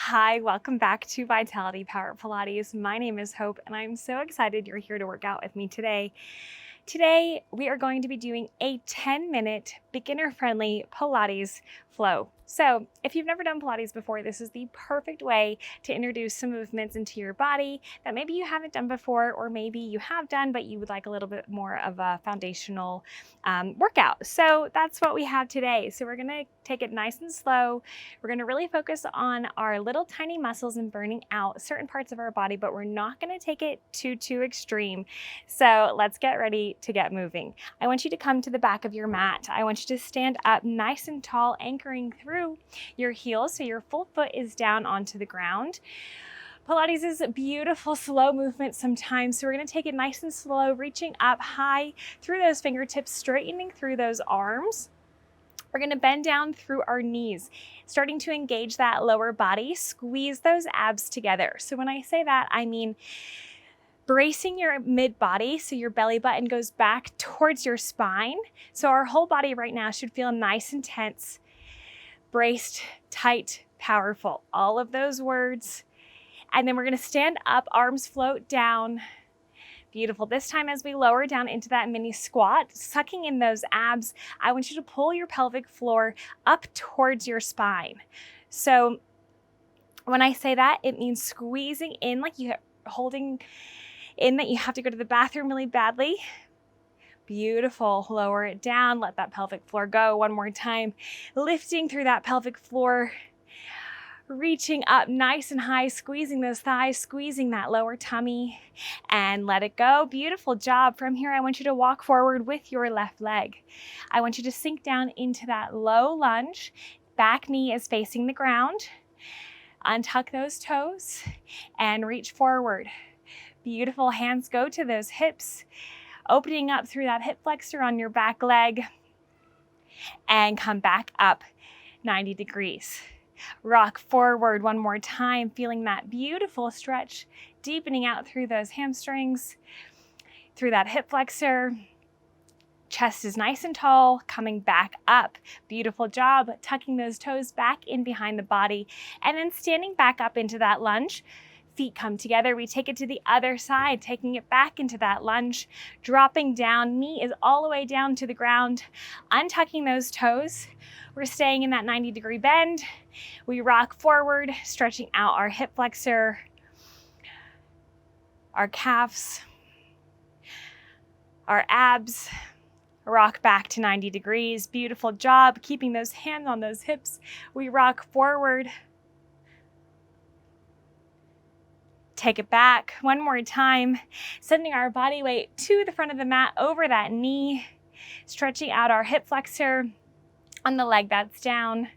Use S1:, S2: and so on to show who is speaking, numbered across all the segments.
S1: Hi, welcome back to Vitality Power Pilates. My name is Hope, and I'm so excited you're here to work out with me today. Today, we are going to be doing a 10-minute beginner-friendly Pilates flow. So if you've never done Pilates before, this is the perfect way to introduce some movements into your body that maybe you haven't done before, or maybe you have done, but you would like a little bit more of a foundational workout. So that's what we have today. So we're gonna take it nice and slow. We're gonna really focus on our little tiny muscles and burning out certain parts of our body, but we're not gonna take it too extreme. So let's get ready to get moving. I want you to come to the back of your mat. I want you to stand up nice and tall, anchoring through your heels so your full foot is down onto the ground. Pilates is a beautiful slow movement sometimes, so we're going to take it nice and slow, reaching up high through those fingertips, straightening through those arms. We're going to bend down through our knees, starting to engage that lower body, squeeze those abs together. So when I say that, I mean bracing your mid-body so your belly button goes back towards your spine. So our whole body right now should feel nice and tense, braced, tight, powerful. All of those words. And then we're going to stand up, arms float down. Beautiful. This time as we lower down into that mini squat, sucking in those abs, I want you to pull your pelvic floor up towards your spine. So when I say that, it means squeezing in like you're holding in that you have to go to the bathroom really badly. Beautiful. Lower it down. Let that pelvic floor go. One more time. Lifting through that pelvic floor. Reaching up nice and high, squeezing those thighs, squeezing that lower tummy, and let it go. Beautiful job. From here, I want you to walk forward with your left leg. I want you to sink down into that low lunge. Back knee is facing the ground. Untuck those toes and reach forward. Beautiful. Hands go to those hips, opening up through that hip flexor on your back leg, and come back up 90 degrees. Rock forward one more time, feeling that beautiful stretch, deepening out through those hamstrings, through that hip flexor. Chest is nice and tall, coming back up. Beautiful job, tucking those toes back in behind the body, and then standing back up into that lunge. Feet come together. We take it to the other side, taking it back into that lunge, dropping down. Knee is all the way down to the ground, untucking those toes. We're staying in that 90-degree bend. We rock forward, stretching out our hip flexor, our calves, our abs. Rock back to 90 degrees. Beautiful job, keeping those hands on those hips. We rock forward. Take it back one more time, sending our body weight to the front of the mat over that knee, stretching out our hip flexor on the leg that's down,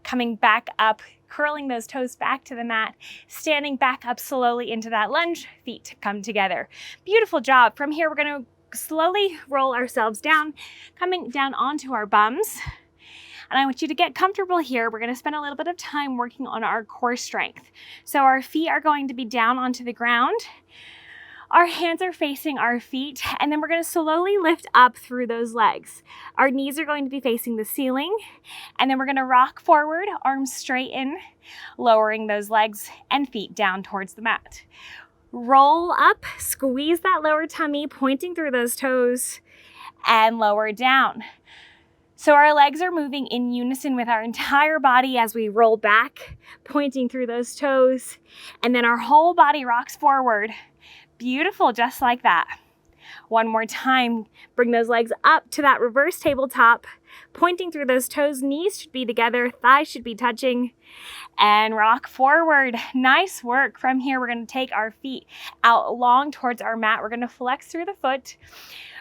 S1: coming back up, curling those toes back to the mat, standing back up slowly into that lunge, feet come together. Beautiful job. From here, we're going to slowly roll ourselves down, coming down onto our bums. And I want you to get comfortable here. We're going to spend a little bit of time working on our core strength. So our feet are going to be down onto the ground. Our hands are facing our feet, and then we're going to slowly lift up through those legs. Our knees are going to be facing the ceiling, and then we're going to rock forward, arms straighten, lowering those legs and feet down towards the mat. Roll up, squeeze that lower tummy, pointing through those toes, and lower down. So our legs are moving in unison with our entire body as we roll back, pointing through those toes, and then our whole body rocks forward. Beautiful, just like that. One more time, bring those legs up to that reverse tabletop, pointing through those toes. Knees should be together, thighs should be touching, and rock forward. Nice work. From here, we're going to take our feet out long towards our mat. We're going to flex through the foot.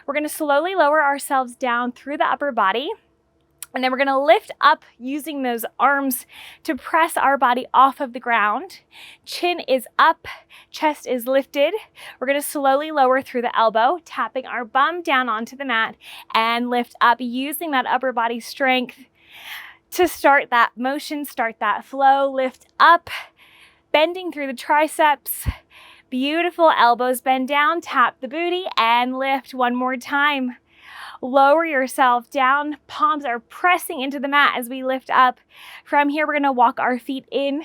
S1: We're going to slowly lower ourselves down through the upper body. And then we're going to lift up using those arms to press our body off of the ground. Chin is up, chest is lifted. We're going to slowly lower through the elbow, tapping our bum down onto the mat and lift up using that upper body strength to start that motion, start that flow. Lift up, bending through the triceps. Beautiful. Elbows bend down, tap the booty and lift one more time. Lower yourself down. Palms are pressing into the mat as we lift up. From here, we're going to walk our feet in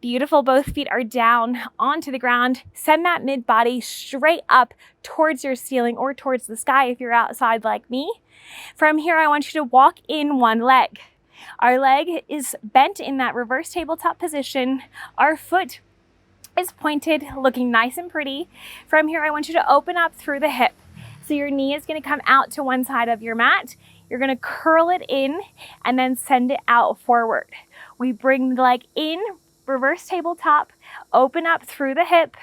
S1: Beautiful, both feet are down onto the ground. Send that mid-body straight up towards your ceiling or towards the sky if you're outside like me. From here, I want you to walk in one leg. Our leg is bent in that reverse tabletop position. Our foot is pointed, looking nice and pretty. From here, I want you to open up through the hip. So your knee is going to come out to one side of your mat. You're going to curl it in and then send it out forward. We bring the leg in, reverse tabletop, open up through the hip,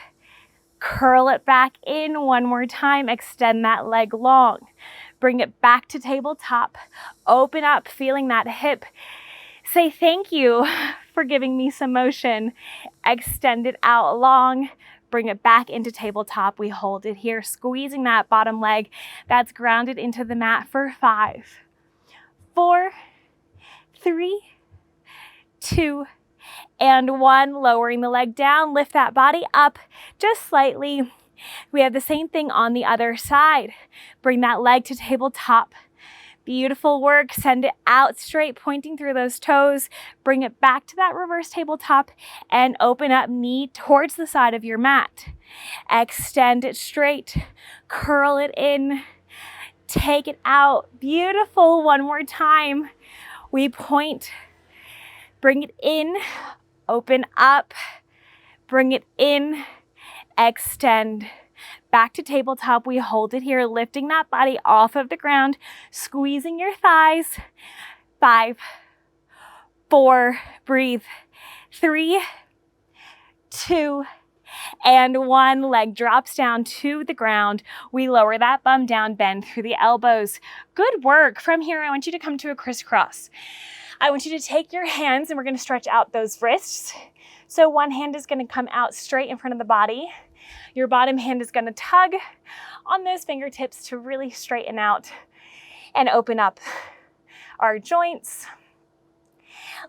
S1: curl it back in one more time, extend that leg long. Bring it back to tabletop, open up, feeling that hip. Say thank you for giving me some motion. Extend it out long, bring it back into tabletop. We hold it here, squeezing that bottom leg that's grounded into the mat for 5, 4, 3, 2, and 1. Lowering the leg down, lift that body up just slightly. We have the same thing on the other side. Bring that leg to tabletop. Beautiful work. Send it out straight, pointing through those toes. Bring it back to that reverse tabletop and open up, knee towards the side of your mat. Extend it straight. Curl it in. Take it out. Beautiful. One more time. We point. Bring it in. Open up. Bring it in. Extend. Back to tabletop, we hold it here, lifting that body off of the ground, squeezing your thighs. 5, 4, breathe. 3, 2, and 1. Leg drops down to the ground. We lower that bum down, bend through the elbows. Good work. From here, I want you to come to a crisscross. I want you to take your hands and we're going to stretch out those wrists. So one hand is going to come out straight in front of the body. Your bottom hand is going to tug on those fingertips to really straighten out and open up our joints.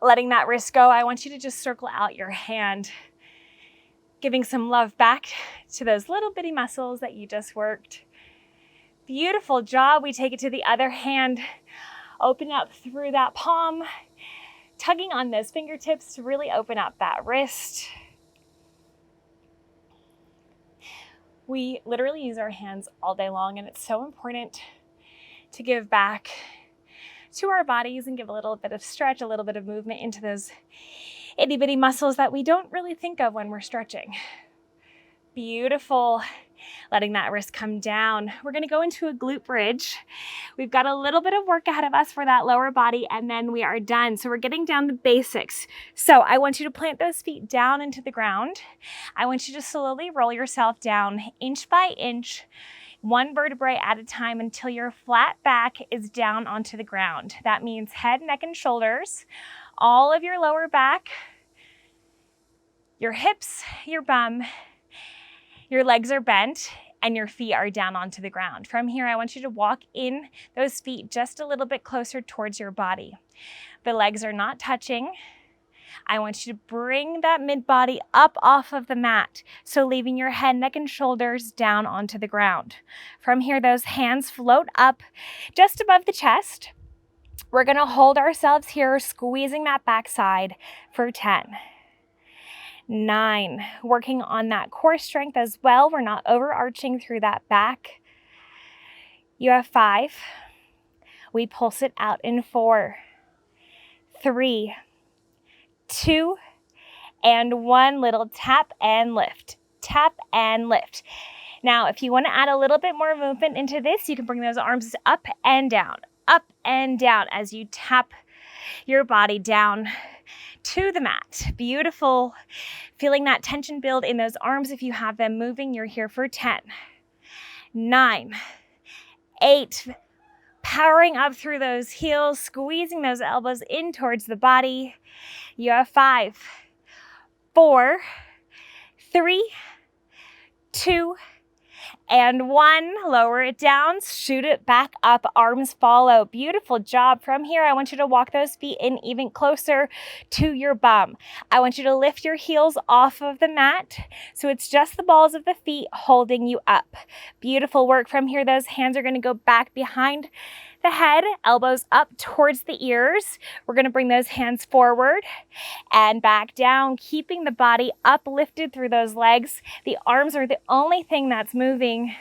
S1: Letting that wrist go, I want you to just circle out your hand, giving some love back to those little bitty muscles that you just worked. Beautiful job. We take it to the other hand, open up through that palm, tugging on those fingertips to really open up that wrist. We literally use our hands all day long, and it's so important to give back to our bodies and give a little bit of stretch, a little bit of movement into those itty bitty muscles that we don't really think of when we're stretching. Beautiful. Letting that wrist come down. We're going to go into a glute bridge. We've got a little bit of work ahead of us for that lower body, and then we are done. So we're getting down the basics. So I want you to plant those feet down into the ground. I want you to slowly roll yourself down inch by inch, one vertebrae at a time until your flat back is down onto the ground. That means head, neck, and shoulders, all of your lower back, your hips, your bum, your legs are bent, and your feet are down onto the ground. From here, I want you to walk in those feet just a little bit closer towards your body. The legs are not touching. I want you to bring that mid-body up off of the mat, so leaving your head, neck, and shoulders down onto the ground. From here, those hands float up just above the chest. We're gonna hold ourselves here, squeezing that backside for 10. 9, working on that core strength as well. We're not overarching through that back. You have 5. We pulse it out in 4, 3, 2, and 1. Little tap and lift, tap and lift. Now, if you want to add a little bit more movement into this, you can bring those arms up and down as you tap your body down to the mat. Beautiful. Feeling that tension build in those arms if you have them moving. You're here for 10, 9, 8, powering up through those heels, squeezing those elbows in towards the body. You have 5, 4, 3, 2, and 1. Lower it down, shoot it back up, arms follow. Beautiful job. From here, I want you to walk those feet in even closer to your bum. I want you to lift your heels off of the mat, so it's just the balls of the feet holding you up. Beautiful work. From here, those hands are going to go back behind the head, elbows up towards the ears. We're gonna bring those hands forward and back down, keeping the body uplifted through those legs. The arms are the only thing that's moving.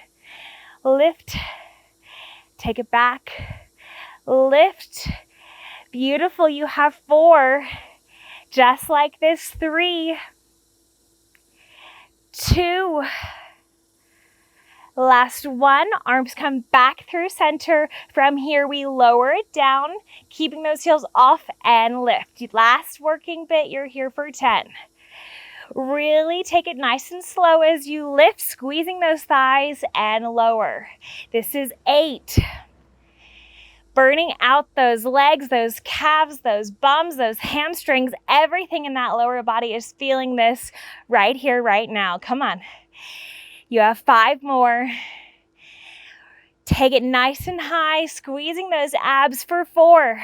S1: Lift, take it back, lift. Beautiful, you have 4. Just like this, 3, 2, last 1. Arms come back through center. From here, we lower it down, keeping those heels off and lift. Last working bit, you're here for 10. Really take it nice and slow as you lift, squeezing those thighs and lower. This is 8. Burning out those legs, those calves, those bums, those hamstrings, everything in that lower body is feeling this right here, right now. Come on. You have 5 more. Take it nice and high, squeezing those abs for 4,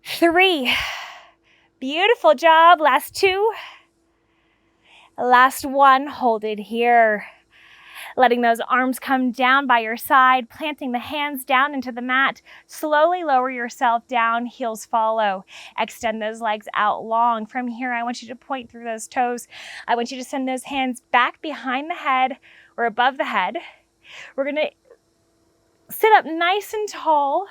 S1: 3. Beautiful job. Last 2. Last 1. Hold it here. Letting those arms come down by your side, planting the hands down into the mat. Slowly lower yourself down, heels follow. Extend those legs out long. From here, I want you to point through those toes. I want you to send those hands back behind the head or above the head. We're gonna sit up nice and tall.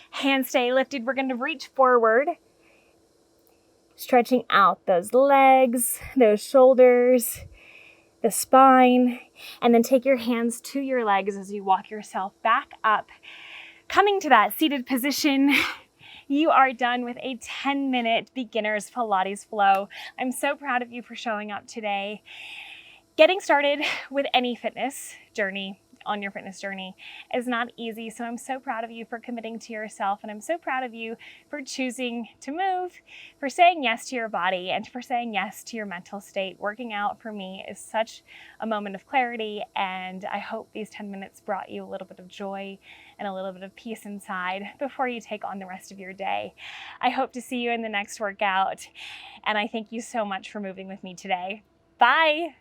S1: Hands stay lifted. We're gonna reach forward, stretching out those legs, those shoulders, the spine, and then take your hands to your legs as you walk yourself back up. Coming to that seated position, you are done with a 10-minute beginner's Pilates flow. I'm so proud of you for showing up today. Getting started with any fitness journey on your fitness journey is not easy, so I'm so proud of you for committing to yourself, and I'm so proud of you for choosing to move, for saying yes to your body, and for saying yes to your mental state. Working out for me is such a moment of clarity, and I hope these 10 minutes brought you a little bit of joy and a little bit of peace inside before you take on the rest of your day. I hope to see you in the next workout, and I thank you so much for moving with me today. Bye.